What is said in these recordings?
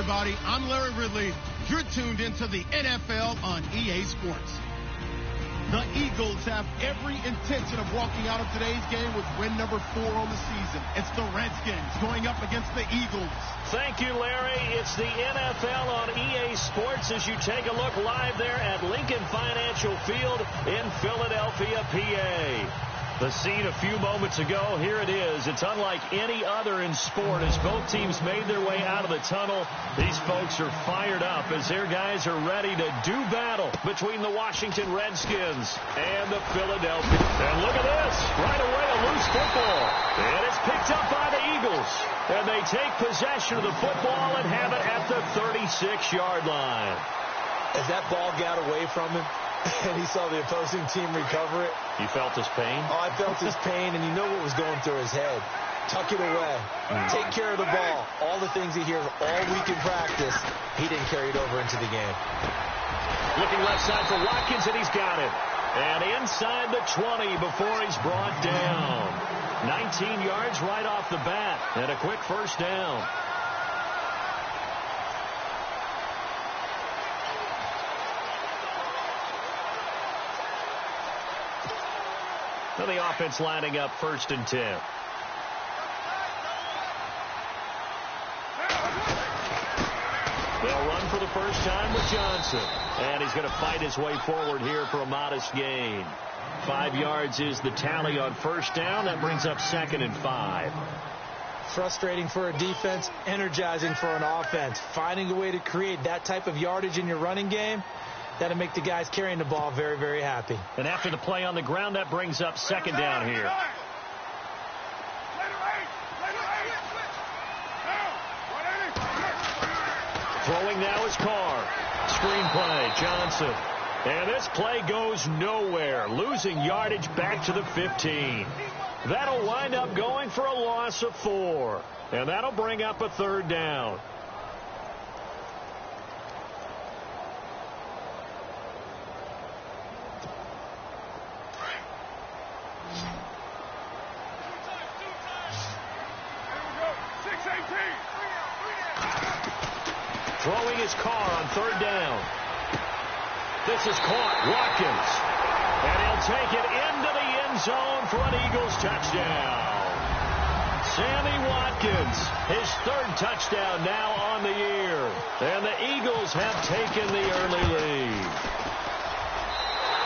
everybody. I'm Larry Ridley. You're tuned into the NFL on EA Sports. The Eagles have every intention of walking out of today's game with win number 4 on the season. It's the Redskins going up against the Eagles. Thank you, Larry. It's the NFL on EA Sports as you take a look live there at Lincoln Financial Field in Philadelphia, PA. The scene a few moments ago, here it is. It's unlike any other in sport as both teams made their way out of the tunnel. These folks are fired up as their guys are ready to do battle between the Washington Redskins and the Philadelphia. And look at this. Right away, a loose football. And it's picked up by the Eagles. And they take possession of the football and have it at the 36-yard line. As that ball got away from him, and he saw the opposing team recover it. You felt his pain? Oh, I felt his pain, and you know what was going through his head. Tuck it away. Take care of the ball. All the things he hears all week in practice, he didn't carry it over into the game. Looking left side for Watkins, and he's got it. And inside the 20 before he's brought down. 19 yards right off the bat, and a quick first down. So the offense lining up 1st and 10. They'll run for the first time with Johnson. And he's going to fight his way forward here for a modest gain. 5 yards is the tally on first down. That brings up 2nd and 5. Frustrating for a defense, energizing for an offense. Finding a way to create that type of yardage in your running game, that'll make the guys carrying the ball very, very happy. And after the play on the ground, that brings up 2nd down here. Throwing now is Carr. Screen play, Johnson. And this play goes nowhere. Losing yardage back to the 15. That'll wind up going for a loss of 4. And that'll bring up a 3rd down. Throwing his Carr on 3rd down. This is caught. Watkins. And he'll take it into the end zone for an Eagles touchdown. Sammy Watkins, his 3rd touchdown now on the year. And the Eagles have taken the early lead.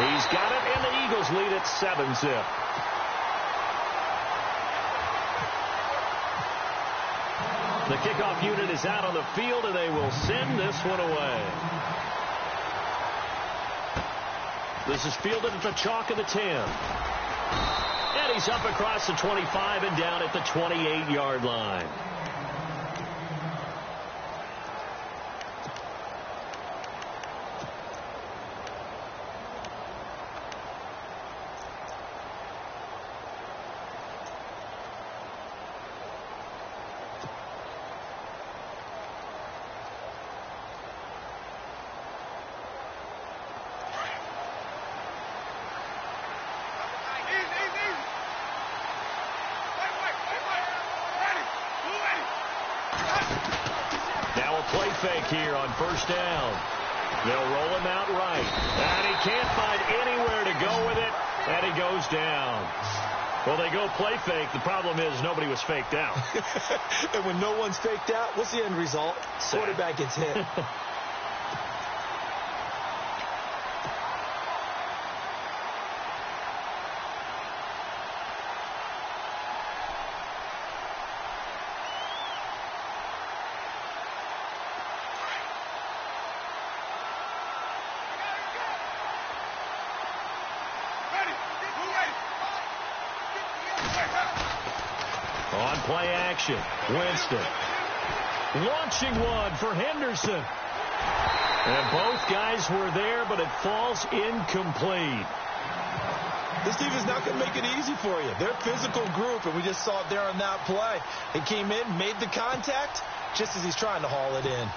He's got it, and the Eagles lead at 7-zip. The kickoff unit is out on the field, and they will send this one away. This is fielded at the chalk of the 10. And he's up across the 25 and down at the 28-yard line. Play fake here on first down. They'll roll him out right. And he can't find anywhere to go with it. And he goes down. Well, they go play fake. The problem is nobody was faked out. And when no one's faked out, what's the end result? Quarterback gets hit. On play action, Winston. Launching one for Henderson. And both guys were there, but it falls incomplete. This team is not going to make it easy for you. They're a physical group, and we just saw it there on that play. They came in, made the contact, just as he's trying to haul it in.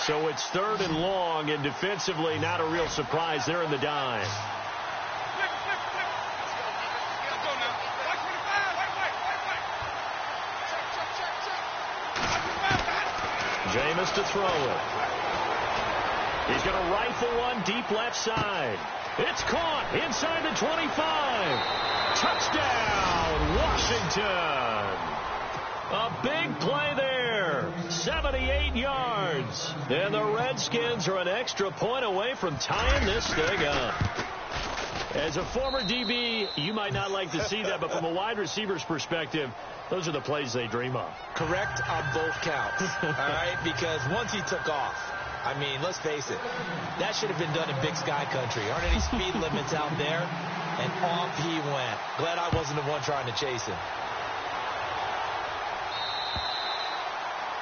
So it's 3rd and long, and defensively not a real surprise. They're in the dime. Jameis to throw it. He's going to rifle one deep left side. It's caught inside the 25. Touchdown, Washington. A big play there. 78 yards. And the Redskins are an extra point away from tying this thing up. As a former DB, you might not like to see that, but from a wide receiver's perspective, those are the plays they dream of. Correct on both counts, all right? Because once he took off, I mean, let's face it, that should have been done in Big Sky country. Aren't any speed limits out there? And off he went. Glad I wasn't the one trying to chase him.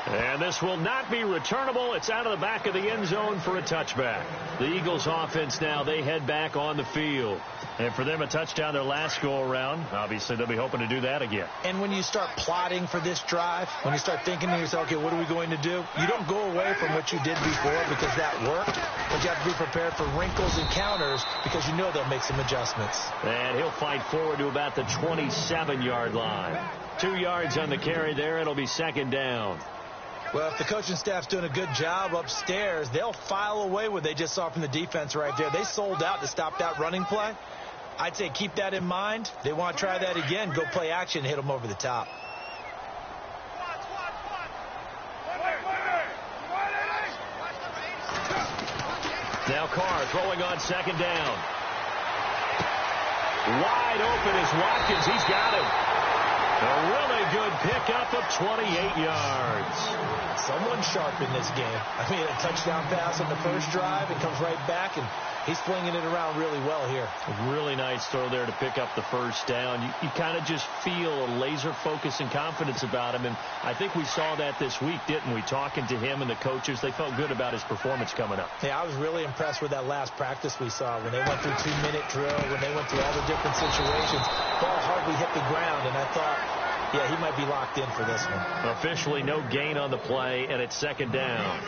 And this will not be returnable. It's out of the back of the end zone for a touchback. The Eagles offense now, they head back on the field. And for them, a touchdown their last go-around. Obviously, they'll be hoping to do that again. And when you start plotting for this drive, when you start thinking to yourself, okay, what are we going to do? You don't go away from what you did before because that worked. But you have to be prepared for wrinkles and counters because you know they'll make some adjustments. And he'll fight forward to about the 27-yard line. 2 yards on the carry there. It'll be 2nd down. Well, if the coaching staff's doing a good job upstairs, they'll file away what they just saw from the defense right there. They sold out to stop that running play. I'd say keep that in mind. They want to try that again. Go play action, hit them over the top. Now Carr throwing on 2nd down. Wide open is Watkins. He's got him. A really good pickup of 28 yards. Someone sharp in this game. I mean, a touchdown pass on the first drive and comes right back, and he's flinging it around really well here. A really nice throw there to pick up the first down. You kind of just feel a laser focus and confidence about him, and I think we saw that this week, didn't we? Talking to him and the coaches, they felt good about his performance coming up. Yeah, I was really impressed with that last practice we saw when they went through 2-minute drill, when they went through all the different situations. Ball hardly hit the ground, and I thought, yeah, he might be locked in for this one. Officially no gain on the play, and it's 2nd down.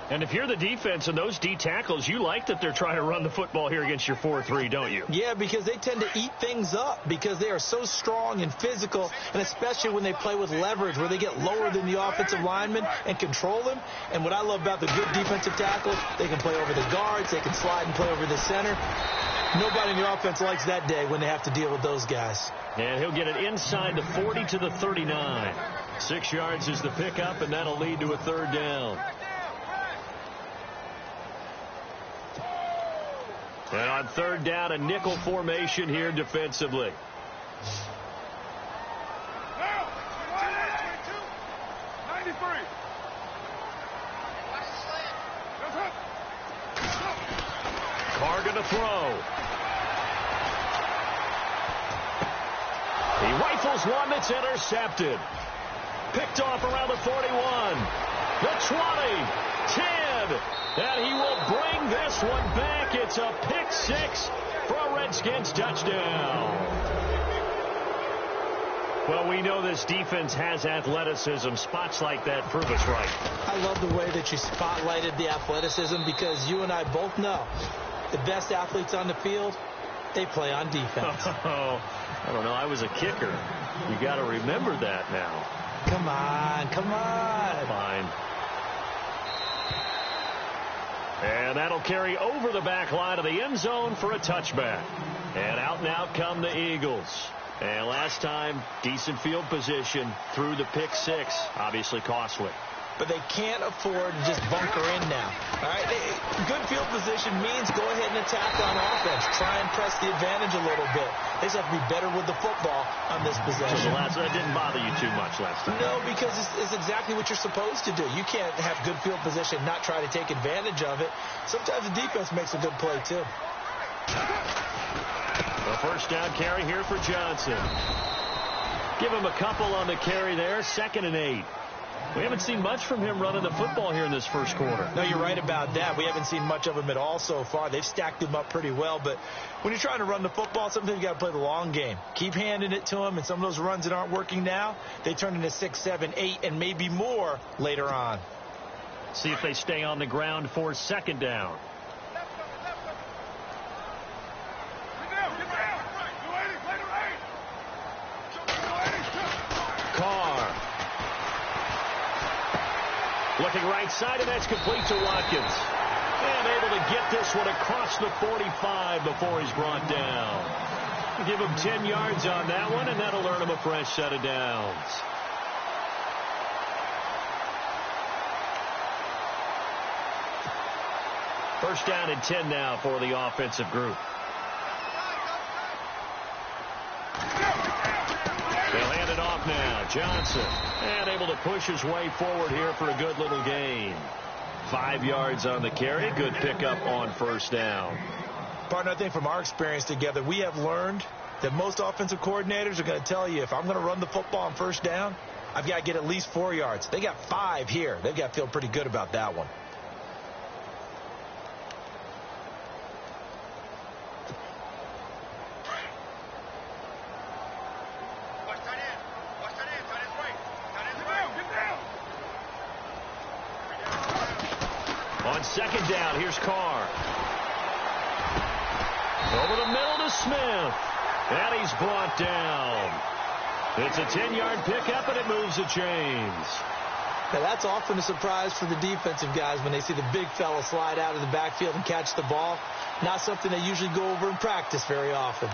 And if you're the defense and those D tackles, you like that they're trying to run the football here against your 4-3, don't you? Yeah, because they tend to eat things up because they are so strong and physical, and especially when they play with leverage where they get lower than the offensive lineman and control him. And what I love about the good defensive tackles, they can play over the guards, they can slide and play over the center. Nobody in the offense likes that day when they have to deal with those guys. And he'll get it inside the 40 to the 39. 6 yards is the pickup, and that'll lead to a 3rd down. And on 3rd down, a nickel formation here defensively. Carr going to throw. He rifles one that's intercepted. Picked off around the 41. The 20. 10. And he will bring this one back. It's a pick 6 for a Redskins touchdown. Well, we know this defense has athleticism. Spots like that prove us right. I love the way that you spotlighted the athleticism because you and I both know the best athletes on the field, they play on defense. Oh, I don't know. I was a kicker. You got to remember that now. Come on, come on. Fine. And that'll carry over the back line of the end zone for a touchback. And out and out come the Eagles. And last time, decent field position through the pick 6. Obviously costly. But they can't afford to just bunker in now. All right, good field position means go ahead and attack on offense. Try and press the advantage a little bit. They just have to be better with the football on this possession. That didn't bother you too much last time. No, because it's exactly what you're supposed to do. You can't have good field position and not try to take advantage of it. Sometimes the defense makes a good play, too. A 1st down carry here for Johnson. Give him a couple on the carry there. 2nd and 8. We haven't seen much from him running the football here in this first quarter. No, you're right about that. We haven't seen much of him at all so far. They've stacked him up pretty well. But when you're trying to run the football, sometimes you got to play the long game. Keep handing it to him, and some of those runs that aren't working now, they turn into 6, 7, 8, and maybe more later on. See if they stay on the ground for second down. Carr. Looking right side, and that's complete to Watkins. And able to get this one across the 45 before he's brought down. Give him 10 yards on that one, and that'll earn him a fresh set of downs. First down and 10 now for the offensive group. They'll hand it off now. Johnson, and able to push his way forward here for a good little gain. 5 yards on the carry. Good pickup on first down. Partner, I think from our experience together, we have learned that most offensive coordinators are going to tell you, if I'm going to run the football on first down, I've got to get at least 4 yards. They got 5 here. They've got to feel pretty good about that one. On second down, here's Carr. Over the middle to Smith. And he's brought down. It's a 10-yard pickup, and it moves the chains. Now, that's often a surprise for the defensive guys when they see the big fella slide out of the backfield and catch the ball. Not something they usually go over in practice very often.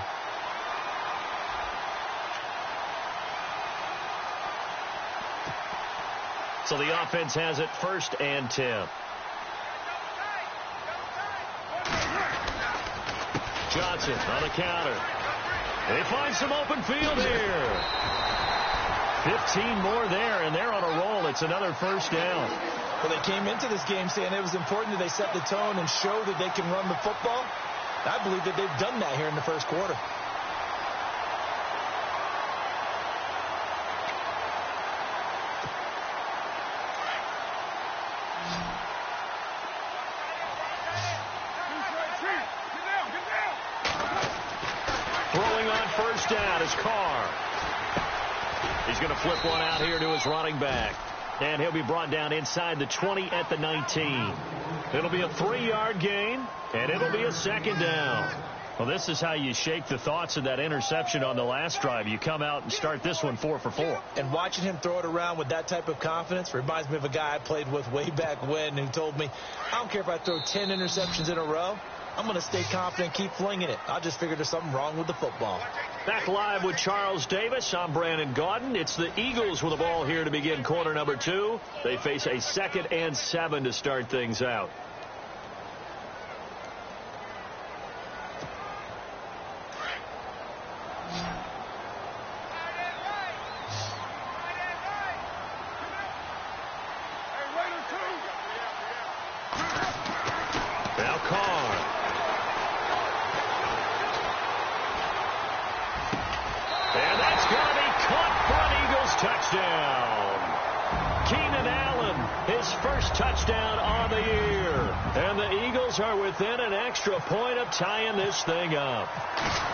So the offense has it first and 10. Johnson on the counter. They find some open field here. 15 more there, and they're on a roll. It's another first down. Well, they came into this game saying it was important that they set the tone and show that they can run the football. I believe that they've done that here in the first quarter. Throwing on first down is Carr. He's going to flip one out here to his running back. And he'll be brought down inside the 20 at the 19. It'll be a 3-yard gain, and it'll be a second down. Well, this is how you shake the thoughts of that interception on the last drive. You come out and start this one 4 for 4. And watching him throw it around with that type of confidence reminds me of a guy I played with way back when who told me, I don't care if I throw 10 interceptions in a row. I'm going to stay confident, keep flinging it. I just figured there's something wrong with the football. Back live with Charles Davis. I'm Brandon Gaudin. It's the Eagles with the ball here to begin quarter number 2. They face a 2nd and 7 to start things out. Now Carr. And that's going to be caught for an Eagles touchdown. Keenan Allen, his first touchdown on the year. And the Eagles are within an extra point of tying this thing up.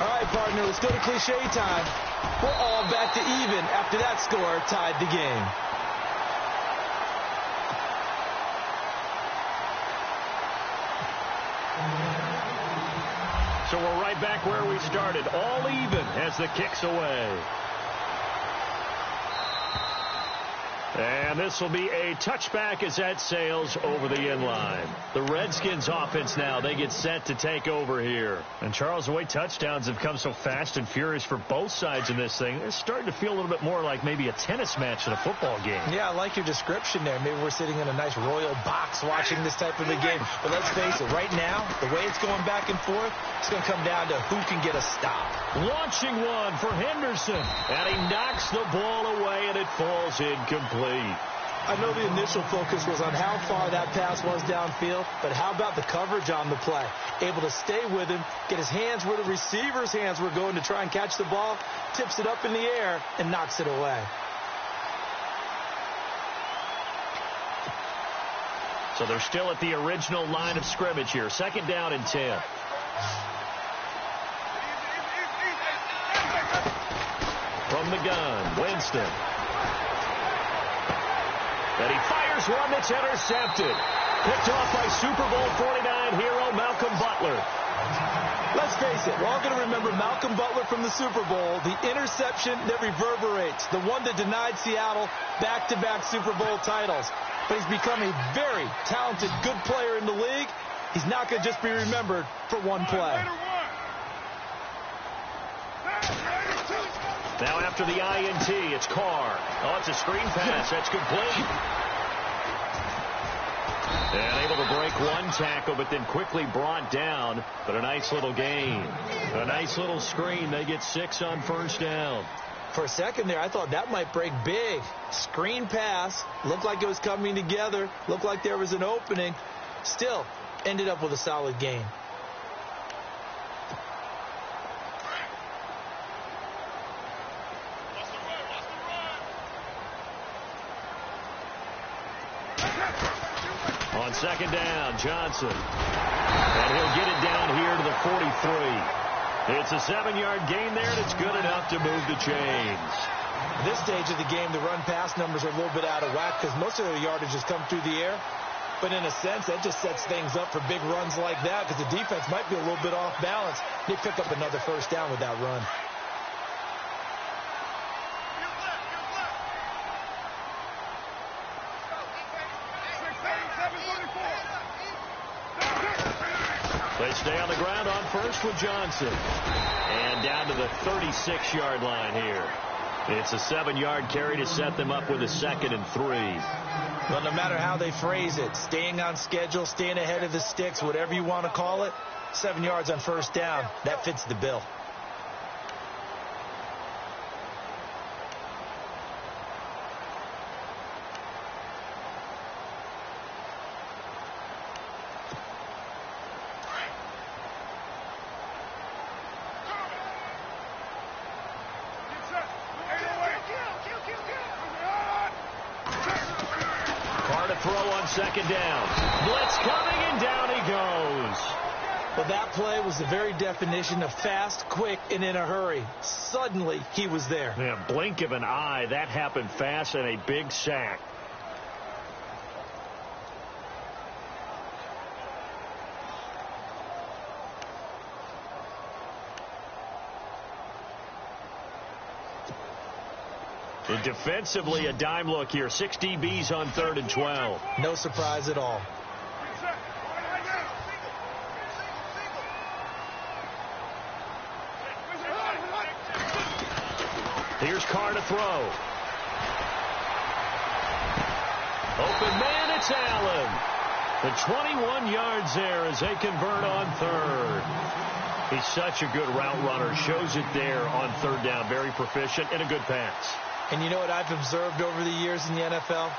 All right, partner, let's go to cliche time. We're all back to even after that score tied the game. So we're right back where we started, all even as the kick's away. And this will be a touchback as that sails over the inline. The Redskins offense now, they get set to take over here. And Charles, the way touchdowns have come so fast and furious for both sides in this thing, it's starting to feel a little bit more like maybe a tennis match than a football game. Yeah, I like your description there. Maybe we're sitting in a nice royal box watching this type of a game. But let's face it, right now, the way it's going back and forth, it's going to come down to who can get a stop. Launching one for Henderson. And he knocks the ball away, and it falls incomplete. I know the initial focus was on how far that pass was downfield, but how about the coverage on the play? Able to stay with him, get his hands where the receiver's hands were going to try and catch the ball, tips it up in the air, and knocks it away. So they're still at the original line of scrimmage here. 2nd down and 10. From the gun, Winston. And he fires one that's intercepted. Picked off by Super Bowl 49 hero Malcolm Butler. Let's face it, we're all going to remember Malcolm Butler from the Super Bowl, the interception that reverberates, the one that denied Seattle back-to-back Super Bowl titles. But he's become a very talented, good player in the league. He's not going to just be remembered for one play. Now after the INT, it's Carr. Oh, it's a screen pass. That's complete. And able to break one tackle, but then quickly brought down. But a nice little gain. A nice little screen. They get 6 on first down. For a second there, I thought that might break big. Screen pass. Looked like it was coming together. Looked like there was an opening. Still, ended up with a solid gain. On second down, Johnson. And he'll get it down here to the 43. It's a 7-yard gain there, and it's good enough to move the chains. At this stage of the game, the run-pass numbers are a little bit out of whack because most of the yardage has come through the air. But in a sense, that just sets things up for big runs like that because the defense might be a little bit off balance. They pick up another first down with that run. They stay on the ground on first with Johnson. And down to the 36-yard line here. It's a 7-yard carry to set them up with a 2nd and 3. Well, no matter how they phrase it, staying on schedule, staying ahead of the sticks, whatever you want to call it, 7 yards on first down, that fits the bill. Throw on second down. Blitz coming, and down he goes. Well, that play was the very definition of fast, quick, and in a hurry. Suddenly, he was there. Yeah, blink of an eye. That happened fast, and a big sack. And defensively, a dime look here. 6 DBs on 3rd and 12. No surprise at all. Here's Carr to throw. Open man, it's Allen. The 21 yards there as they convert on 3rd. He's such a good route runner. Shows it there on 3rd down. Very proficient and a good pass. And you know what I've observed over the years in the NFL?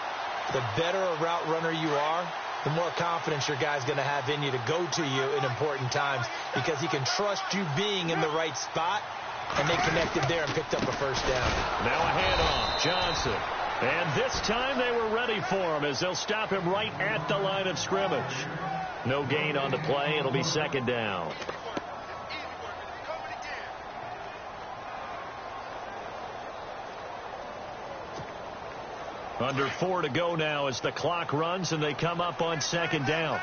The better a route runner you are, the more confidence your guy's going to have in you to go to you in important times because he can trust you being in the right spot, and they connected there and picked up a first down. Now a handoff, Johnson. And this time they were ready for him as they'll stop him right at the line of scrimmage. No gain on the play. It'll be 2nd down. Under 4 to go now as the clock runs and they come up on 2nd down.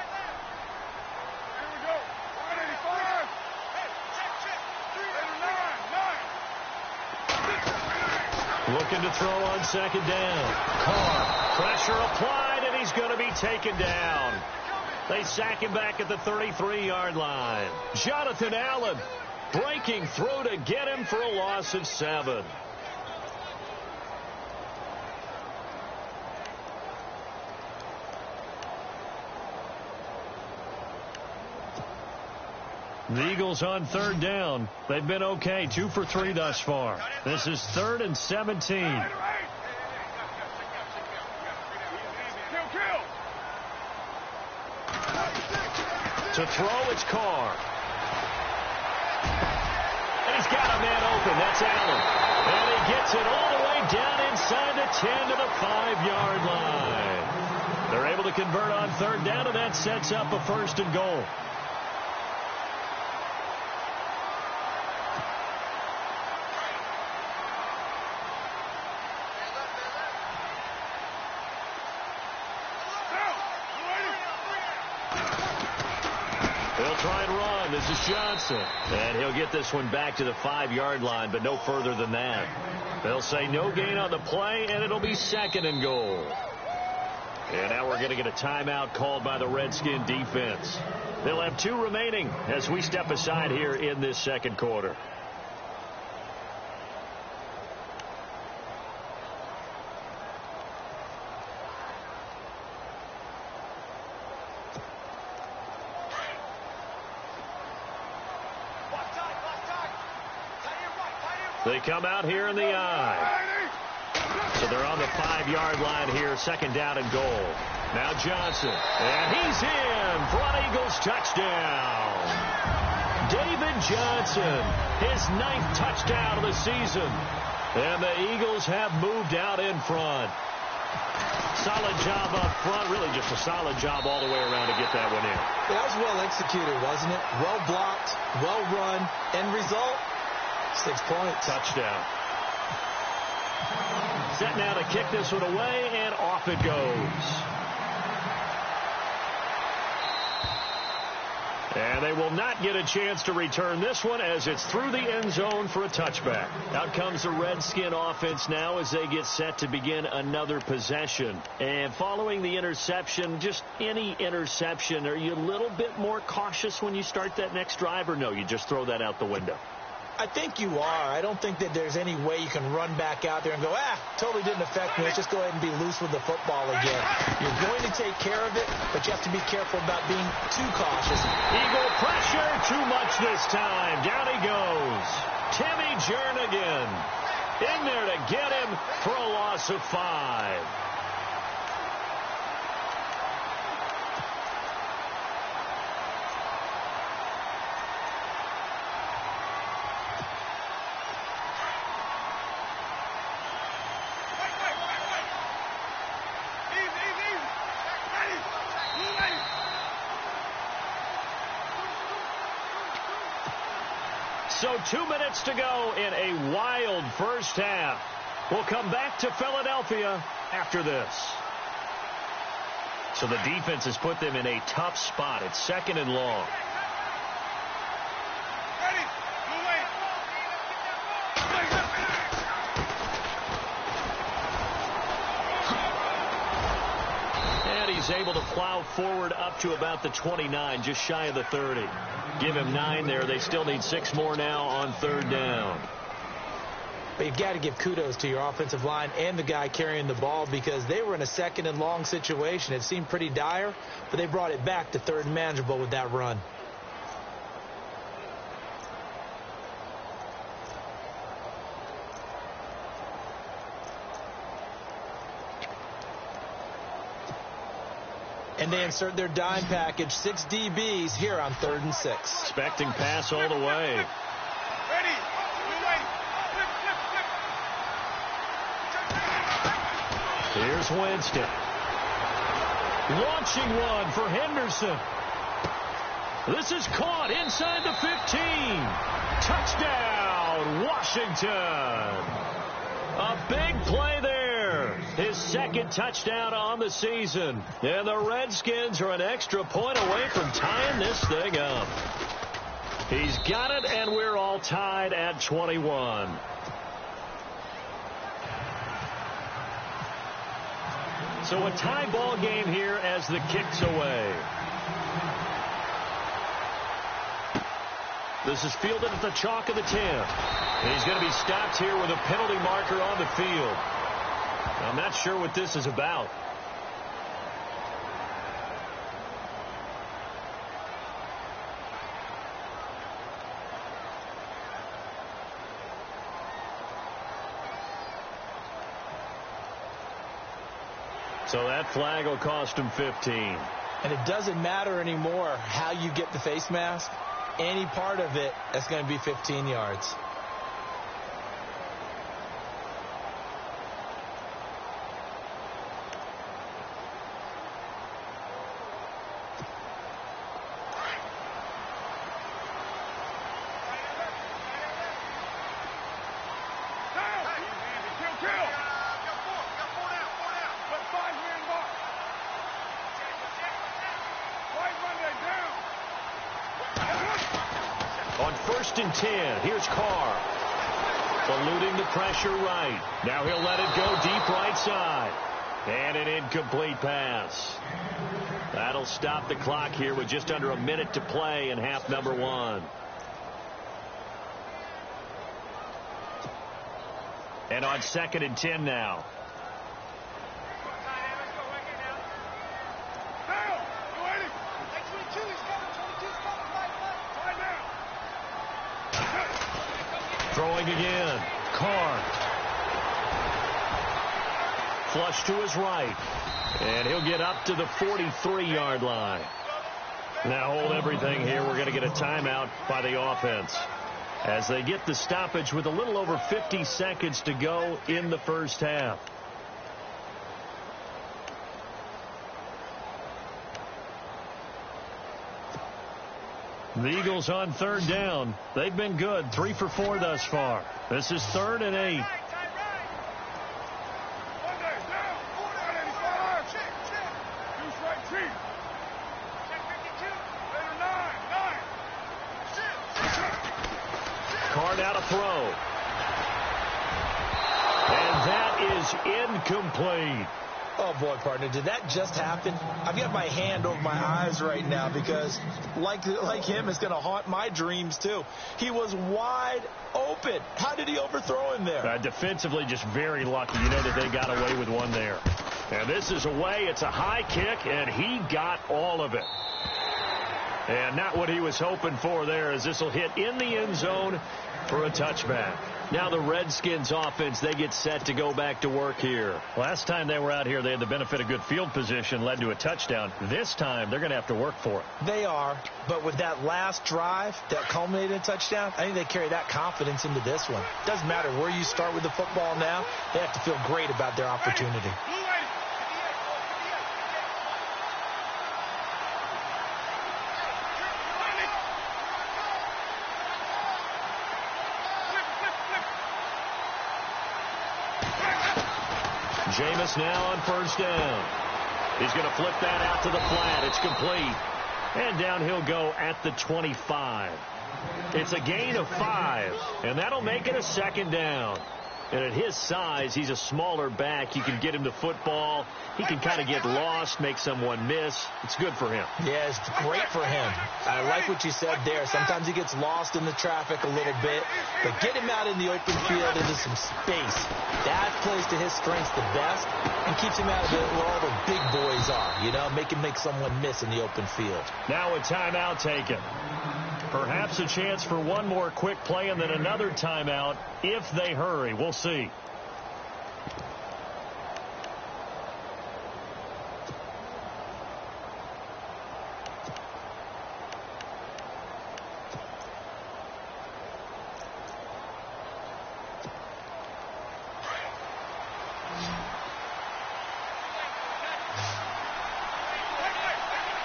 Looking to throw on 2nd down. Carr, pressure applied, and he's going to be taken down. They sack him back at the 33-yard line. Jonathan Allen breaking through to get him for a loss of 7. The Eagles on 3rd down. They've been okay, 2 for 3 thus far. This is 3rd and 17. To throw, it's Carr. And he's got a man open. That's Allen. And he gets it all the way down inside the 10 to the 5-yard line. They're able to convert on 3rd down, and that sets up a 1st and goal. try and run. This is Johnson. And he'll get this one back to the 5-yard line, but no further than that. They'll say no gain on the play, and it'll be 2nd and goal. And now we're going to get a timeout called by the Redskin defense. They'll have 2 remaining as we step aside here in this 2nd quarter. They come out here in the I. So they're on the 5-yard line here, 2nd down and goal. Now Johnson, and he's in for an Eagles touchdown. David Johnson, his 9th touchdown of the season. And the Eagles have moved out in front. Solid job up front, really just a solid job all the way around to get that one in. That was well executed, wasn't it? Well blocked, well run. End result? 6 points. Touchdown. Set now to kick this one away, and off it goes. And they will not get a chance to return this one as it's through the end zone for a touchback. Out comes the Redskin offense now as they get set to begin another possession. And following the interception, just any interception, are you a little bit more cautious when you start that next drive, or no, you just throw that out the window? I think you are. I don't think that there's any way you can run back out there and go, totally didn't affect me. Let's just go ahead and be loose with the football again. You're going to take care of it, but you have to be careful about being too cautious. Eagle pressure, too much this time. Down he goes. Timmy Jernigan in there to get him for a loss of 5. So 2 minutes to go in a wild first half. We'll come back to Philadelphia after this. So the defense has put them in a tough spot. It's 2nd and long. And he's able to plow forward up to about the 29, just shy of the 30. Give him 9 there. They still need 6 more now on 3rd down. But you've got to give kudos to your offensive line and the guy carrying the ball because they were in a 2nd and long situation. It seemed pretty dire, but they brought it back to 3rd and manageable with that run. And they insert their dime package, 6 DBs here on 3rd and 6. Expecting pass all the way. Ready. Here's Winston. Launching one for Henderson. This is caught inside the 15. Touchdown, Washington. A big play there. His 2nd touchdown on the season. And the Redskins are an extra point away from tying this thing up. He's got it, and we're all tied at 21. So a tie ball game here as the kick's away. This is fielded at the chalk of the 10. And he's going to be stopped here with a penalty marker on the field. I'm not sure what this is about. So that flag will cost him 15. And it doesn't matter anymore how you get the face mask. Any part of it, that's going to be 15 yards. 1st and 10. Here's Carr. Eluding the pressure right. Now he'll let it go deep right side. And an incomplete pass. That'll stop the clock here with just under a minute to play in half number 1. And on 2nd and 10 now. Throwing again. Carr. Flush to his right. And he'll get up to the 43-yard line. Now hold everything here. We're going to get a timeout by the offense as they get the stoppage with a little over 50 seconds to go in the first half. The Eagles on 3rd down. They've been good. 3 for 4 thus far. This is 3rd and 8. Carr now to throw. And that is incomplete. Oh, boy, partner, did that just happen? I've got my hand over my eyes right now because, like him, it's going to haunt my dreams, too. He was wide open. How did he overthrow him there? Defensively, just very lucky. You know that they got away with one there. And this is away. It's a high kick, and he got all of it. And not what he was hoping for there, as this will hit in the end zone for a touchback. Now the Redskins offense, they get set to go back to work here. Last time they were out here, they had the benefit of good field position, led to a touchdown. This time, they're going to have to work for it. They are, but with that last drive that culminated in a touchdown, I think they carry that confidence into this one. Doesn't matter where you start with the football now, they have to feel great about their opportunity. Jameis now on 1st down. He's going to flip that out to the flat. It's complete. And down he'll go at the 25. It's a gain of 5, and that'll make it a 2nd down. And at his size, he's a smaller back. You can get him the football. He can kind of get lost, make someone miss. It's good for him. Yeah, it's great for him. I like what you said there. Sometimes he gets lost in the traffic a little bit, but get him out in the open field into some space. That plays to his strengths the best and keeps him out of it where all the big boys are. You know, make someone miss in the open field. Now a timeout taken. Perhaps a chance for one more quick play and then another timeout if they hurry. We'll see.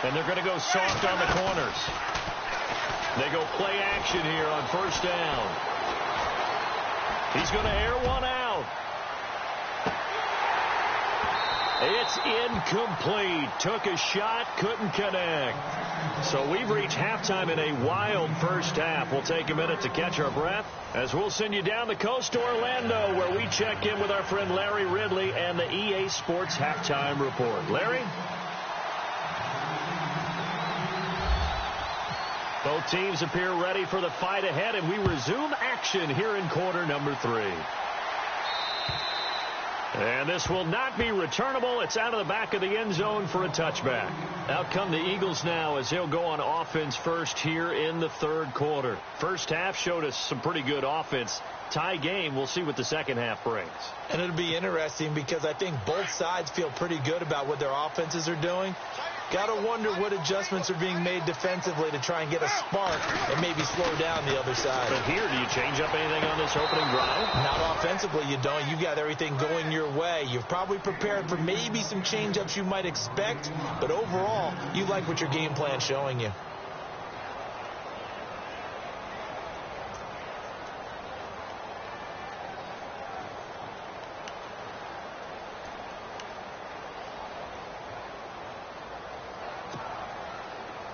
And they're going to go soft on the corners. They go play action here on 1st down. He's going to air one out. It's incomplete. Took a shot, couldn't connect. So we've reached halftime in a wild first half. We'll take a minute to catch our breath as we'll send you down the coast to Orlando, where we check in with our friend Larry Ridley and the EA Sports Halftime Report. Larry? Both teams appear ready for the fight ahead, and we resume action here in quarter number 3. And this will not be returnable. It's out of the back of the end zone for a touchback. Out come the Eagles now as they'll go on offense first here in the 3rd quarter. First half showed us some pretty good offense. Tie game. We'll see what the second half brings. And it'll be interesting because I think both sides feel pretty good about what their offenses are doing. Got to wonder what adjustments are being made defensively to try and get a spark and maybe slow down the other side. But here, do you change up anything on this opening drive? Not offensively, you don't. You got everything going your way. You've probably prepared for maybe some change-ups you might expect, but overall, you like what your game plan's showing you.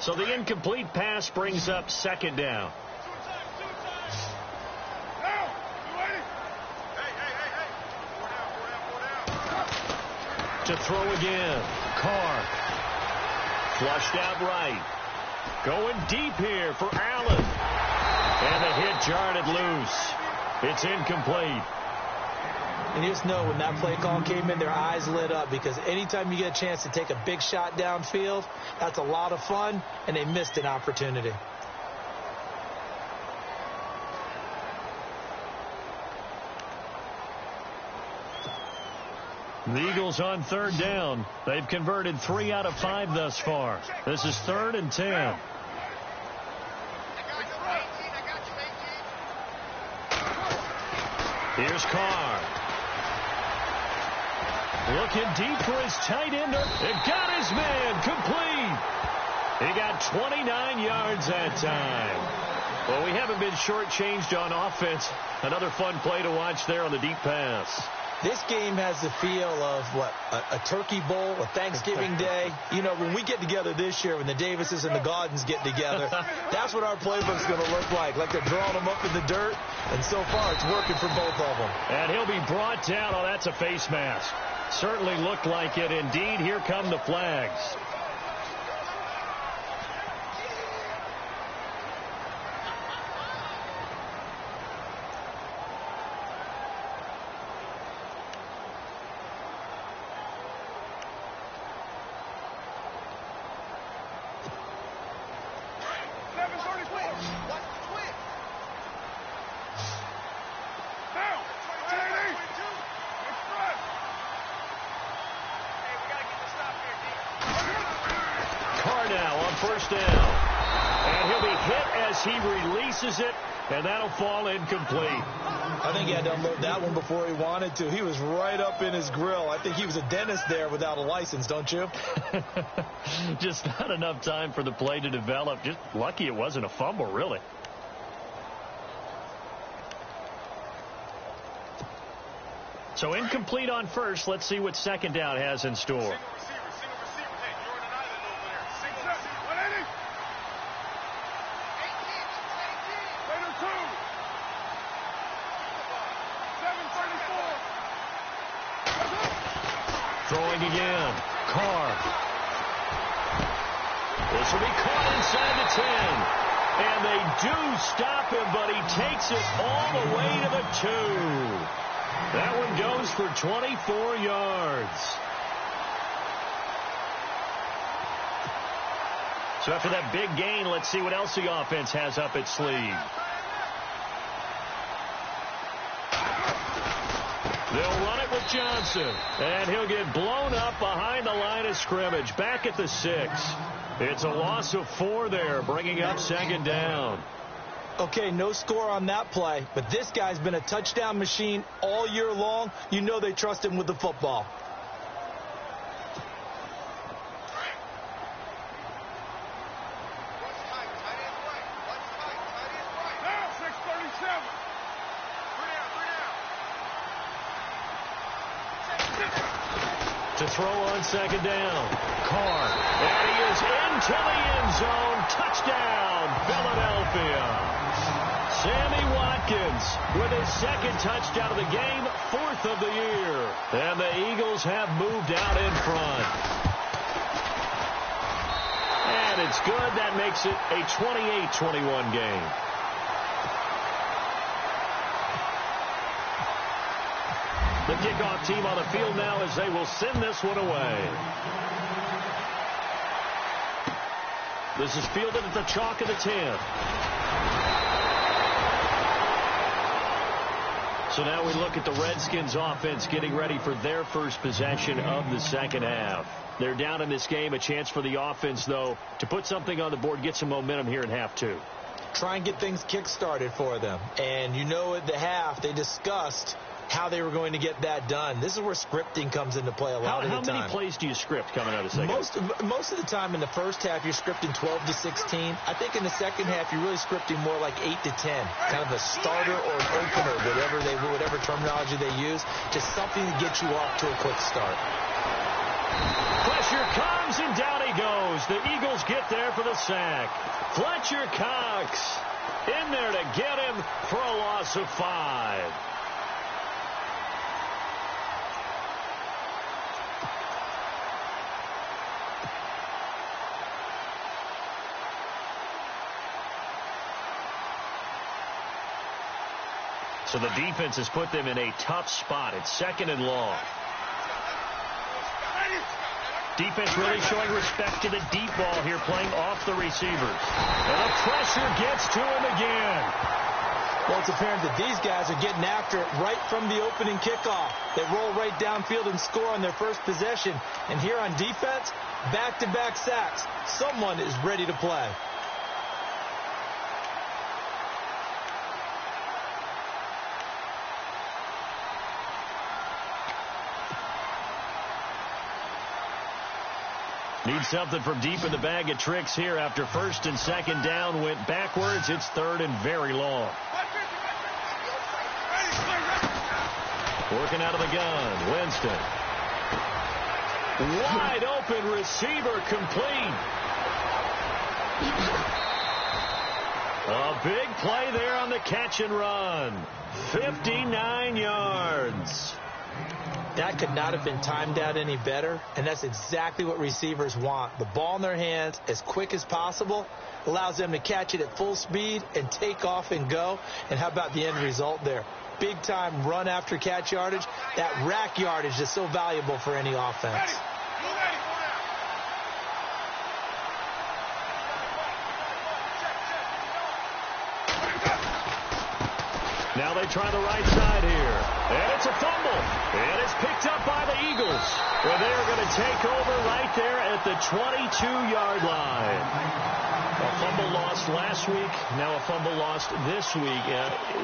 So the incomplete pass brings up 2nd down. To throw again. Carr. Flushed out right. Going deep here for Allen. And the hit jarred it loose. It's incomplete. And you just know when that play call came in, their eyes lit up, because anytime you get a chance to take a big shot downfield, that's a lot of fun, and they missed an opportunity. The Eagles on third down. They've converted 3 out of 5 thus far. This is 3rd and 10. Here's Carr. Looking deep for his tight end. It got his man complete. He got 29 yards that time. Well, we haven't been shortchanged on offense. Another fun play to watch there on the deep pass. This game has the feel of, a turkey bowl, a Thanksgiving day. You know, when we get together this year, when the Davises and the Gaudens get together, that's what our playbook's going to look like they're drawing them up in the dirt, and so far it's working for both of them. And he'll be brought down. Oh, that's a face mask. Certainly looked like it. Indeed, here come the flags. First down. And he'll be hit as he releases it, and that'll fall incomplete. I think he had to unload that one before he wanted to. He was right up in his grill. I think he was a dentist there without a license, don't you? Just not enough time for the play to develop. Just lucky it wasn't a fumble, really. So incomplete on first. Let's see what second down has in store. Throwing again. Carr. This will be caught inside the 10. And they do stop him, but he takes it all the way to the 2. That one goes for 24 yards. So after that big gain, let's see what else the offense has up its sleeve. They'll run it with Johnson, and he'll get blown up behind the line of scrimmage, back at the 6. It's a loss of 4 there, bringing up second down. Okay, no score on that play, but this guy's been a touchdown machine all year long. You know they trust him with the football. To throw on second down. Carr. And he is into the end zone. Touchdown, Philadelphia. Sammy Watkins with his second touchdown of the game, 4th of the year. And the Eagles have moved out in front. And it's good. That makes it a 28-21 game. The kickoff team on the field now as they will send this one away. This is fielded at the chalk of the 10. So now we look at the Redskins offense getting ready for their first possession of the second half. They're down in this game. A chance for the offense, though, to put something on the board, get some momentum here in half 2. Try and get things kick-started for them. And you know at the half they discussed how they were going to get that done. This is where scripting comes into play a lot of the time. How many plays do you script coming out of the second? Most of the time in the first half, you're scripting 12 to 16. I think in the second half, you're really scripting more like 8 to 10. Kind of a starter or an opener, whatever terminology they use. Just something to get you off to a quick start. Pressure comes, and down he goes. The Eagles get there for the sack. Fletcher Cox in there to get him for a loss of 5. So the defense has put them in a tough spot. It's 2nd and long. Defense really showing respect to the deep ball here, playing off the receivers. And the pressure gets to him again. Well, it's apparent that these guys are getting after it right from the opening kickoff. They roll right downfield and score on their first possession. And here on defense, back-to-back sacks. Someone is ready to play. Need something from deep in the bag of tricks here after 1st and 2nd down went backwards. It's 3rd and very long. Working out of the gun, Winston. Wide open receiver complete. A big play there on the catch and run. 59 yards. That could not have been timed out any better, and that's exactly what receivers want. The ball in their hands as quick as possible allows them to catch it at full speed and take off and go. And how about the end result there? Big-time run after catch yardage. That rack yardage is so valuable for any offense. Now they try the right side here. And it's a fumble. And it's picked up by the Eagles. Well, they are going to take over right there at the 22-yard line. A fumble lost last week. Now a fumble lost this week.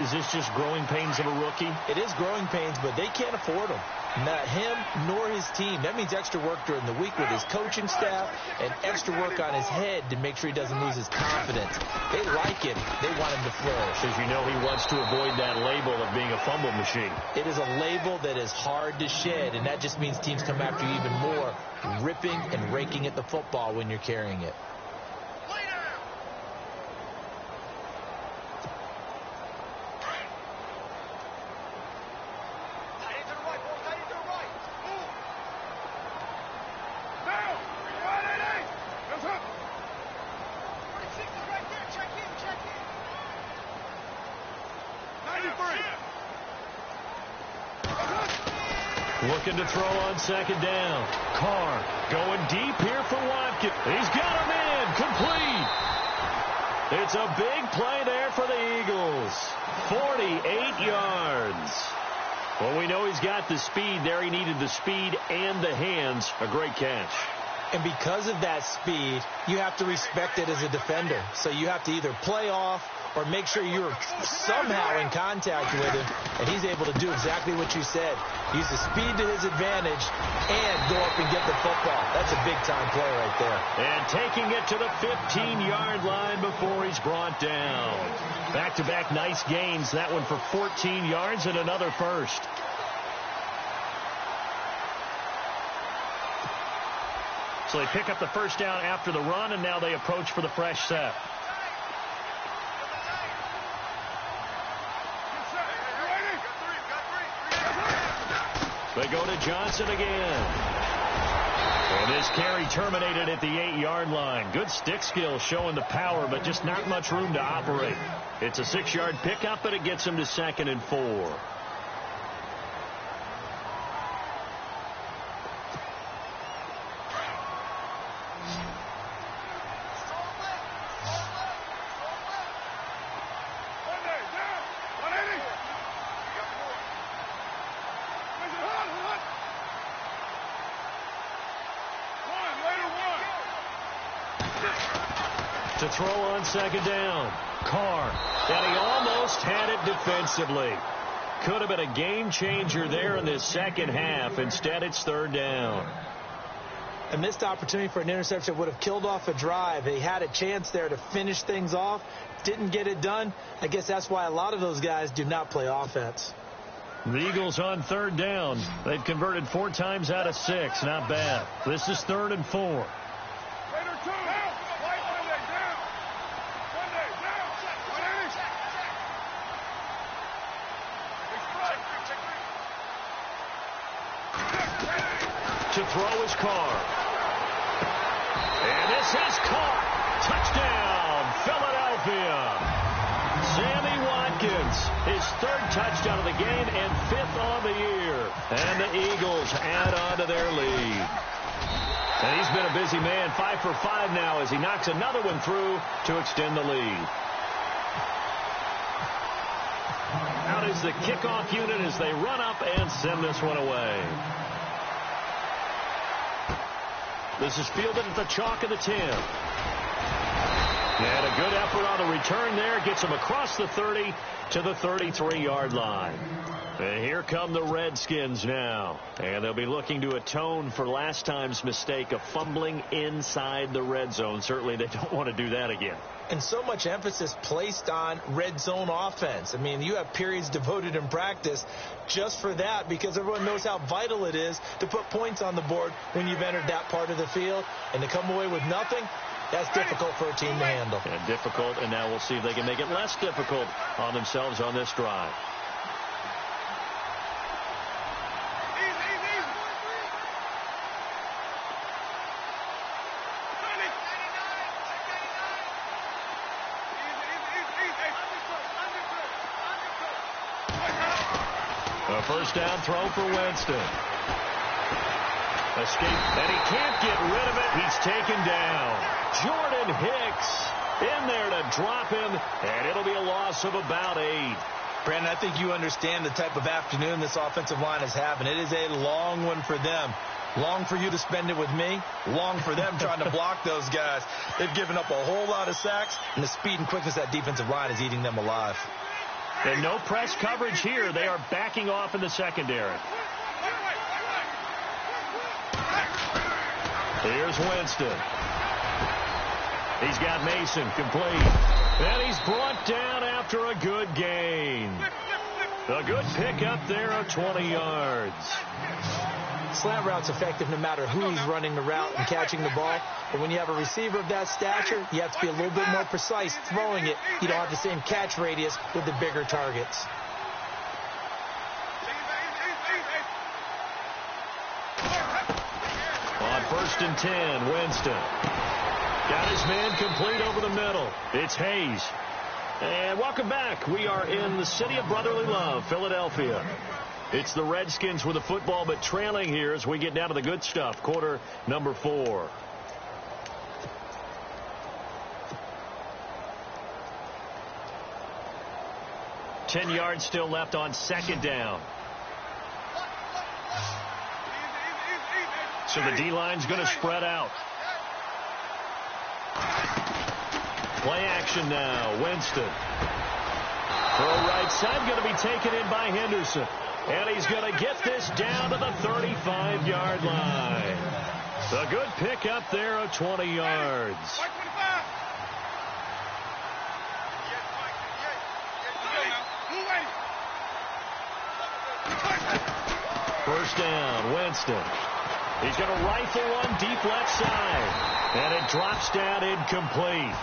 Is this just growing pains of a rookie? It is growing pains, but they can't afford them. Not him nor his team. That means extra work during the week with his coaching staff and extra work on his head to make sure he doesn't lose his confidence. They like him. They want him to flourish. As you know, he wants to avoid that label of being a fumble machine. It is a label that is hard to shed, and that just means teams come after you even more, ripping and raking at the football when you're carrying it. Looking to throw on 2nd down. Carr going deep here for Watkins. He's got him in. Complete. It's a big play there for the Eagles. 48 yards. Well, we know he's got the speed there. He needed the speed and the hands. A great catch. And because of that speed, you have to respect it as a defender. So you have to either play off or make sure you're somehow in contact with him, and he's able to do exactly what you said. Use the speed to his advantage and go up and get the football. That's a big-time play right there. And taking it to the 15-yard line before he's brought down. Back-to-back nice gains. That one for 14 yards and another first. So they pick up the first down after the run, and now they approach for the fresh set. They go to Johnson again. And this carry terminated at the 8-yard line. Good stick skill showing the power, but just not much room to operate. It's a 6-yard pickup, and it gets him to 2nd and 4. To throw on 2nd down. Carr. And he almost had it defensively. Could have been a game changer there in this second half. Instead, it's 3rd down. A missed opportunity for an interception would have killed off a drive. They had a chance there to finish things off. Didn't get it done. I guess that's why a lot of those guys do not play offense. The Eagles on 3rd down. They've converted 4 times out of 6. Not bad. This is 3rd and 4. To throw is Carr. And this is caught. Touchdown, Philadelphia. Sammy Watkins Hopkins, his 3rd touchdown of the game and 5th on the year. And the Eagles add on to their lead. And he's been a busy man, 5 for 5 now as he knocks another one through to extend the lead. Out is the kickoff unit as they run up and send this one away. This is fielded at the chalk of the 10. And a good effort on the return there. Gets him across the 30 to the 33-yard line. And here come the Redskins now. And they'll be looking to atone for last time's mistake of fumbling inside the red zone. Certainly they don't want to do that again. And so much emphasis placed on red zone offense. I mean, you have periods devoted in practice just for that because everyone knows how vital it is to put points on the board when you've entered that part of the field. And to come away with nothing, that's difficult for a team to handle. And difficult, and now we'll see if they can make it less difficult on themselves on this drive. A first down throw for Winston. Escape, and he can't get rid of it. He's taken down. Jordan Hicks in there to drop him, and it'll be a loss of about 8. Brandon, I think you understand the type of afternoon this offensive line is having. It is a long one for them. Long for you to spend it with me. Long for them trying to block those guys. They've given up a whole lot of sacks, and the speed and quickness of that defensive line is eating them alive. And no press coverage here. They are backing off in the secondary. Here's Winston. He's got Mason complete. And he's brought down after a good gain. A good pickup there of 20 yards. Slant route's effective no matter who's running the route and catching the ball. But when you have a receiver of that stature, you have to be a little bit more precise throwing it. You don't have the same catch radius with the bigger targets. On 1st and 10, Winston. Got his man complete over the middle. It's Hayes. And welcome back. We are in the city of brotherly love, Philadelphia. It's the Redskins with the football, but trailing here as we get down to the good stuff. Quarter number 4. Ten yards still left on 2nd down. So the D-line's going to spread out. Play action now. Winston. Throw right side going to be taken in by Henderson. And he's going to get this down to the 35-yard line. A good pickup there of 20 yards. First down, Winston. He's going to rifle one deep left side. And it drops down incomplete.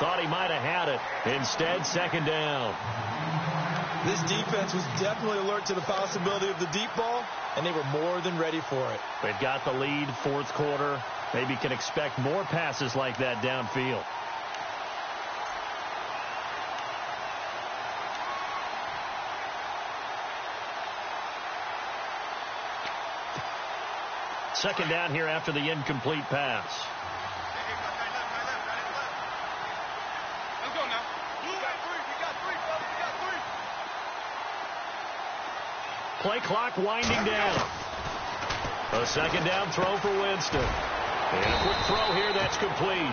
Thought he might have had it. Instead, 2nd down. This defense was definitely alert to the possibility of the deep ball, and they were more than ready for it. They've got the lead, 4th quarter. Maybe can expect more passes like that downfield. Second down here after the incomplete pass. Let's go now. We got 3, brother. We got 3. Play clock winding down. A 2nd down throw for Winston. And a quick throw here that's complete.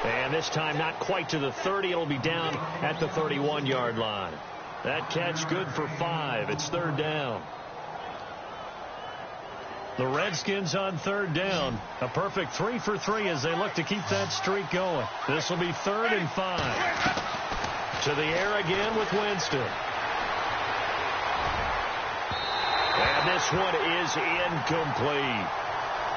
And this time not quite to the 30. It'll be down at the 31-yard line. That catch good for 5. It's 3rd down. The Redskins on 3rd down. A perfect 3 for 3 as they look to keep that streak going. This will be 3rd and 5. To the air again with Winston. And this one is incomplete.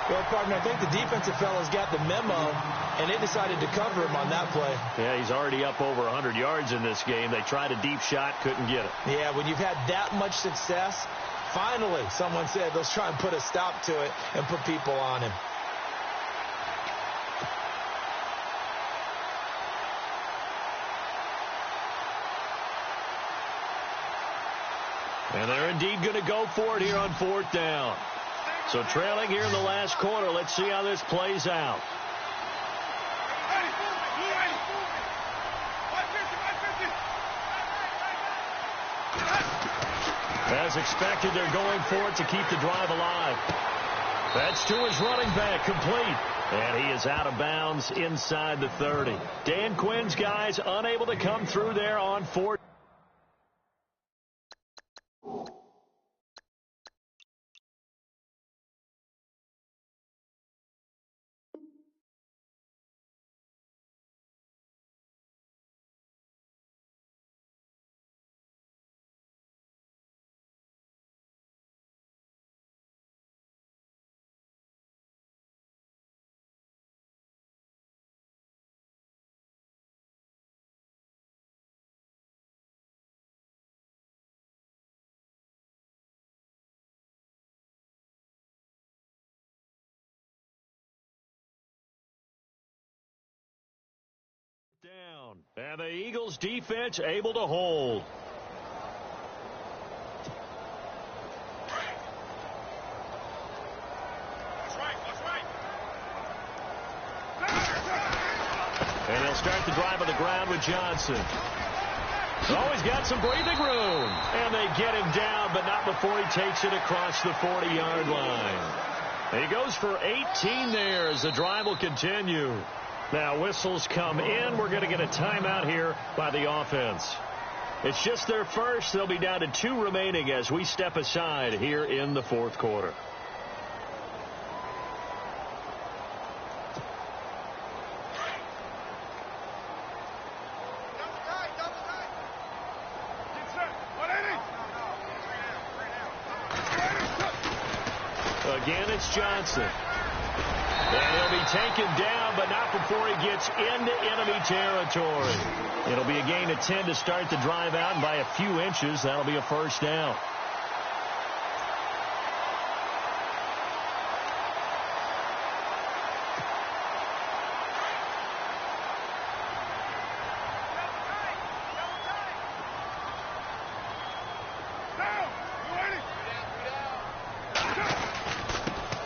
Well, partner, I think the defensive fellas got the memo, and they decided to cover him on that play. Yeah, he's already up over 100 yards in this game. They tried a deep shot, couldn't get it. Yeah, when you've had that much success, finally, someone said, let's try and put a stop to it and put people on him. And they're indeed going to go for it here on 4th down. So trailing here in the last quarter. Let's see how this plays out. As expected, they're going for it to keep the drive alive. That's to his running back, complete. And he is out of bounds inside the 30. Dan Quinn's guys unable to come through there on 4th. Down. And the Eagles defense able to hold. And they'll start the drive on the ground with Johnson. Oh, he's got some breathing room. And they get him down, but not before he takes it across the 40-yard line. He goes for 18 there as the drive will continue. Now whistles come in. We're going to get a timeout here by the offense. It's just their first. They'll be down to 2 remaining as we step aside here in the 4th quarter. Again, it's Johnson. And he'll be taken down, but not before he gets into enemy territory. It'll be a gain of 10 to start the drive out, and by a few inches, that'll be a first down.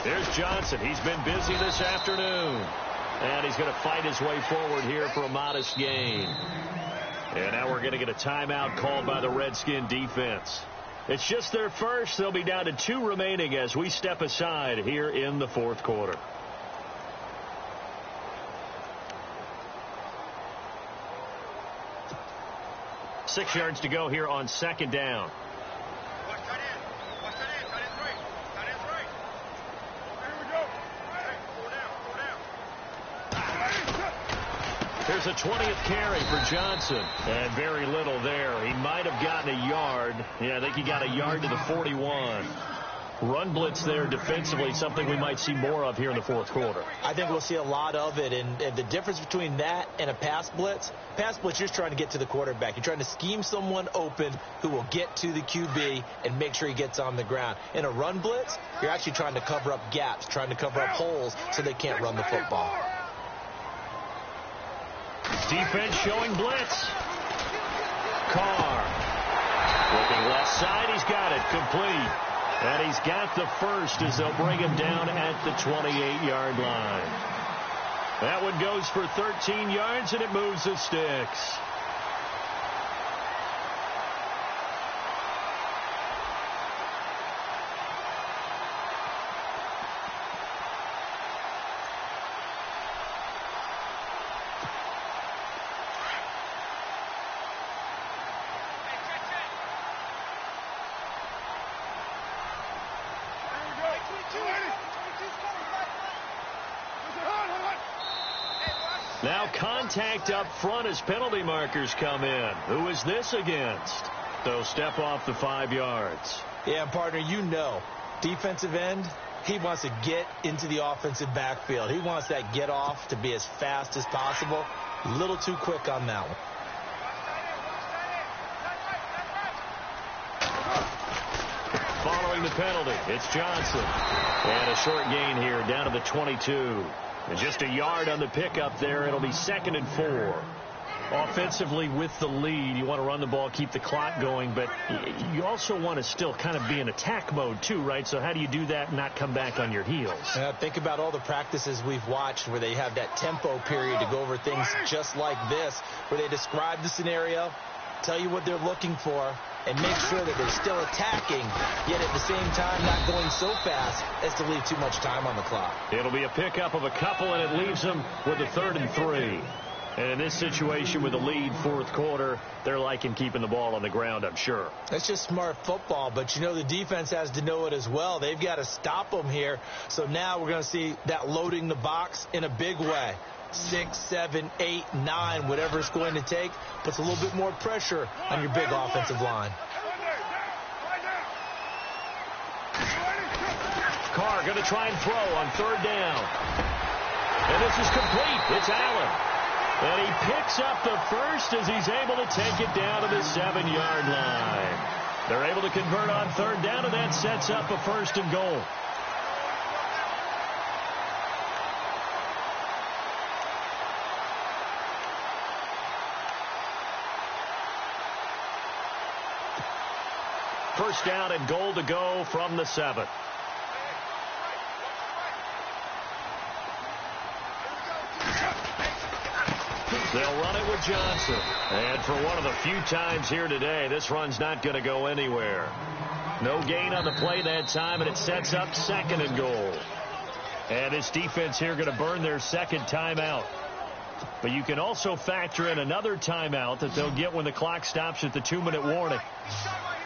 There's Johnson. He's been busy this afternoon. And he's going to fight his way forward here for a modest gain. And now we're going to get a timeout called by the Redskin defense. It's just their first. They'll be down to 2 remaining as we step aside here in the 4th quarter. Six yards to go here on 2nd down. There's a 20th carry for Johnson. And very little there. He might have gotten a yard. Yeah, I think he got a yard to the 41. Run blitz there defensively, something we might see more of here in the 4th quarter. I think we'll see a lot of it. And the difference between that and a pass blitz, you're just trying to get to the quarterback. You're trying to scheme someone open who will get to the QB and make sure he gets on the ground. In a run blitz, you're actually trying to cover up gaps, trying to cover up holes so they can't run the football. Defense showing blitz. Carr. Looking left side. He's got it. Complete. And he's got the first as they'll bring him down at the 28-yard line. That one goes for 13 yards, and it moves the sticks. Now contact up front as penalty markers come in. Who is this against? They'll step off the 5 yards. Yeah, partner, you know, defensive end, he wants to get into the offensive backfield. He wants that get off to be as fast as possible. A little too quick on that one. Following the penalty, it's Johnson. And a short gain here down to the 22. And just a yard on the pickup there. It'll be 2nd and 4. Offensively with the lead, you want to run the ball, keep the clock going, but you also want to still kind of be in attack mode too, right? So how do you do that and not come back on your heels? Think about all the practices we've watched where they have that tempo period to go over things just like this, where they describe the scenario, tell you what they're looking for, and make sure that they're still attacking, yet at the same time not going so fast as to leave too much time on the clock. It'll be a pickup of a couple, and it leaves them with a 3rd and 3. And in this situation with the lead, 4th quarter, they're liking keeping the ball on the ground, I'm sure. That's just smart football, but you know the defense has to know it as well. They've got to stop them here. So now we're going to see that loading the box in a big way. 6, 7, 8, 9, whatever it's going to take, puts a little bit more pressure on your big offensive line. Carr going to try and throw on 3rd down. And this is complete. It's Allen. And he picks up the first as he's able to take it down to the 7-yard line. They're able to convert on 3rd down, and that sets up a 1st and goal. First down and goal to go from the 7. They'll run it with Johnson. And for one of the few times here today, this run's not going to go anywhere. No gain on the play that time, and it sets up 2nd and goal. And this defense here going to burn their 2nd timeout. But you can also factor in another timeout that they'll get when the clock stops at the 2-minute warning.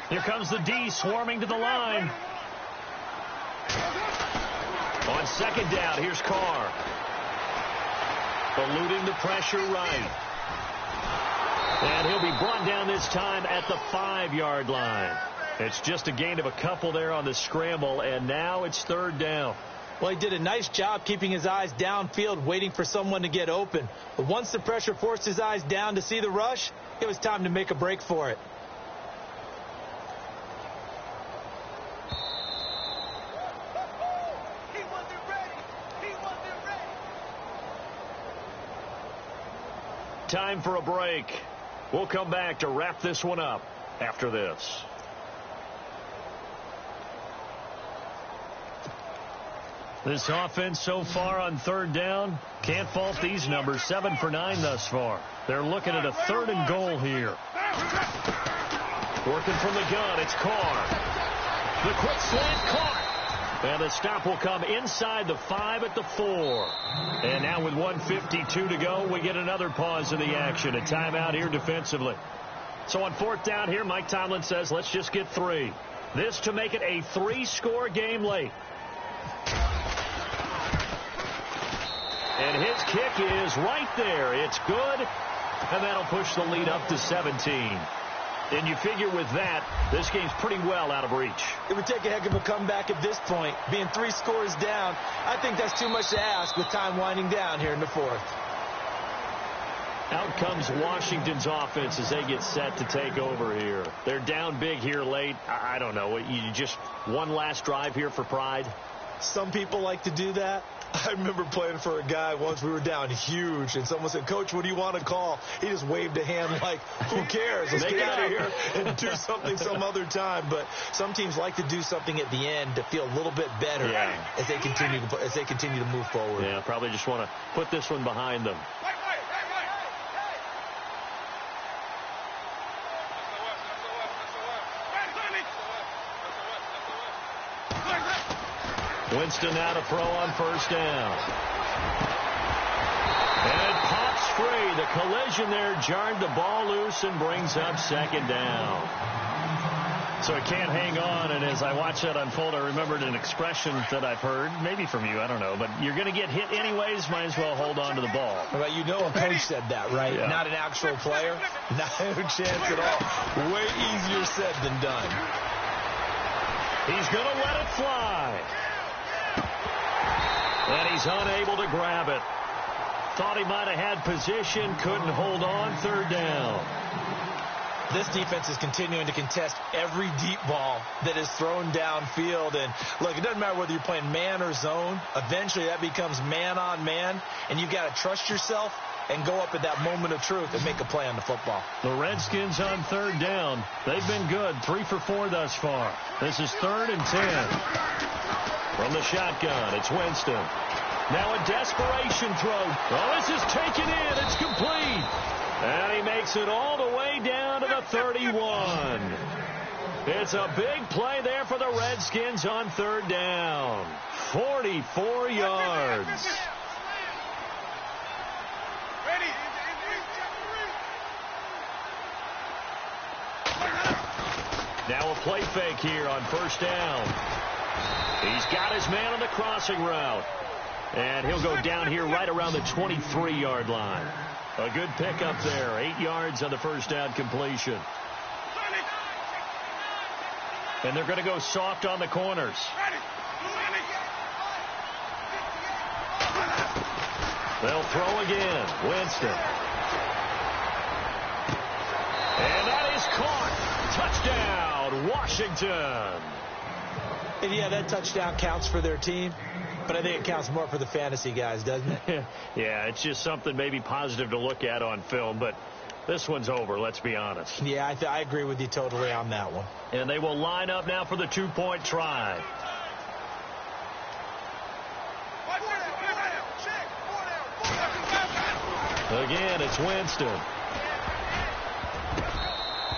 Here comes the D swarming to the line. On 2nd down, here's Carr. Eluding the pressure right. And he'll be brought down this time at the 5-yard line. It's just a gain of a couple there on the scramble, and now it's 3rd down. Well, he did a nice job keeping his eyes downfield, waiting for someone to get open. But once the pressure forced his eyes down to see the rush, it was time to make a break for it. Time for a break. We'll come back to wrap this one up after this. This offense so far on 3rd down, can't fault these numbers. 7 for 9 thus far. They're looking at a 3rd and goal here. Working from the gun, it's Carr. The quick slant caught. And the stop will come inside the 5 at the 4. And now with 1:52 to go, we get another pause in the action. A timeout here defensively. So on 4th down here, Mike Tomlin says, let's just get 3. This to make it a 3-score game late. And his kick is right there. It's good. And that'll push the lead up to 17. And you figure with that, this game's pretty well out of reach. It would take a heck of a comeback at this point. Being 3 scores down, I think that's too much to ask with time winding down here in the 4th. Out comes Washington's offense as they get set to take over here. They're down big here late. I don't know. You just one last drive here for pride? Some people like to do that. I remember playing for a guy once. We were down huge, and someone said, Coach, what do you want to call? He just waved a hand like, who cares? Let's get out of here and do something some other time. But some teams like to do something at the end to feel a little bit better as they continue to move forward. Yeah, probably just want to put this one behind them. Winston now to throw on 1st down. And it pops free. The collision there jarred the ball loose and brings up 2nd down. So it can't hang on, and as I watch that unfold, I remembered an expression that I've heard, maybe from you, I don't know, but you're going to get hit anyways, might as well hold on to the ball. Well, you know a coach said that, right? Yeah. Not an actual player. Not a chance at all. Way easier said than done. He's going to let it fly. And he's unable to grab it. Thought he might have had position, couldn't hold on. 3rd down. This defense is continuing to contest every deep ball that is thrown downfield. And, look, it doesn't matter whether you're playing man or zone. Eventually, that becomes man-on-man, and you've got to trust yourself and go up at that moment of truth and make a play on the football. The Redskins on third down. They've been good, 3 for 4 thus far. This is 3rd and 10. From the shotgun, it's Winston. Now a desperation throw. Oh, this is taken in. It's complete. And he makes it all the way down to the 31. It's a big play there for the Redskins on 3rd down. 44 yards. Now a play fake here on 1st down. He's got his man on the crossing route. And he'll go down here right around the 23-yard line. A good pickup there. 8 yards on the 1st down completion. And they're going to go soft on the corners. They'll throw again. Winston. And that is caught. Touchdown, Washington. And, yeah, that touchdown counts for their team. But I think it counts more for the fantasy guys, doesn't it? Yeah, it's just something maybe positive to look at on film, but this one's over, let's be honest. Yeah, I agree with you totally on that one. And they will line up now for the 2-point try. Again, it's Winston.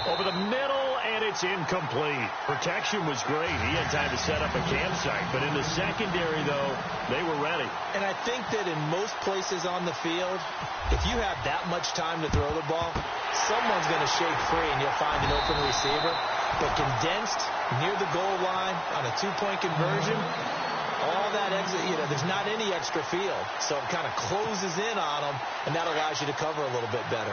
Over the middle, and it's incomplete. Protection was great. He had time to set up a campsite. But in the secondary, though, they were ready. And I think that in most places on the field, if you have that much time to throw the ball, someone's going to shake free and you'll find an open receiver. But condensed near the goal line on a 2-point conversion, all that exit, there's not any extra field. So it kind of closes in on them, and that allows you to cover a little bit better.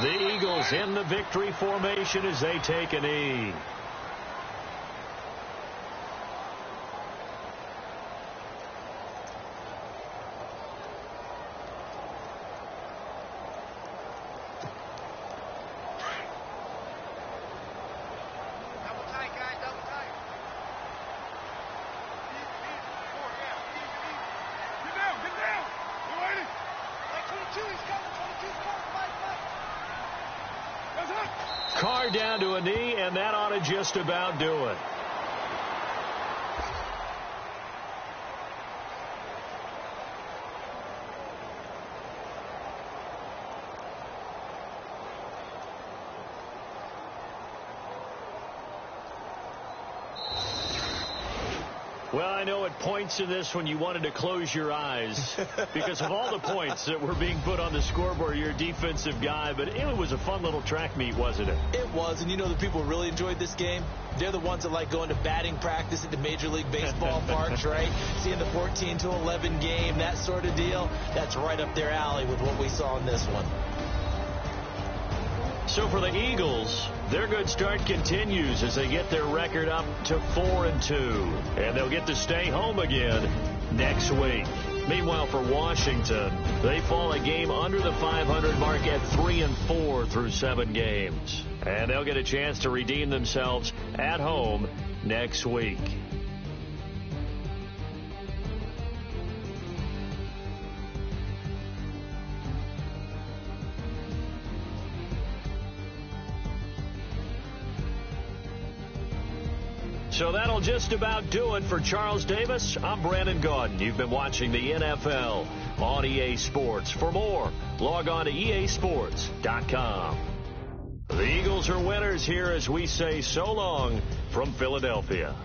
The Eagles in the victory formation as they take a knee. Carr down to a knee, and that ought to just about do it. Well, I know at points in this when you wanted to close your eyes because of all the points that were being put on the scoreboard. You're a defensive guy, but it was a fun little track meet, wasn't it? It was, and the people really enjoyed this game. They're the ones that like going to batting practice at the Major League Baseball parks, right? Seeing the 14-11 game, that sort of deal. That's right up their alley with what we saw in this one. So for the Eagles, their good start continues as they get their record up to 4-2. And they'll get to stay home again next week. Meanwhile, for Washington, they fall a game under the 500 mark at 3-4 through 7 games. And they'll get a chance to redeem themselves at home next week. So that'll just about do it for Charles Davis. I'm Brandon Gaudin. You've been watching the NFL on EA Sports. For more, log on to easports.com. The Eagles are winners here as we say so long from Philadelphia.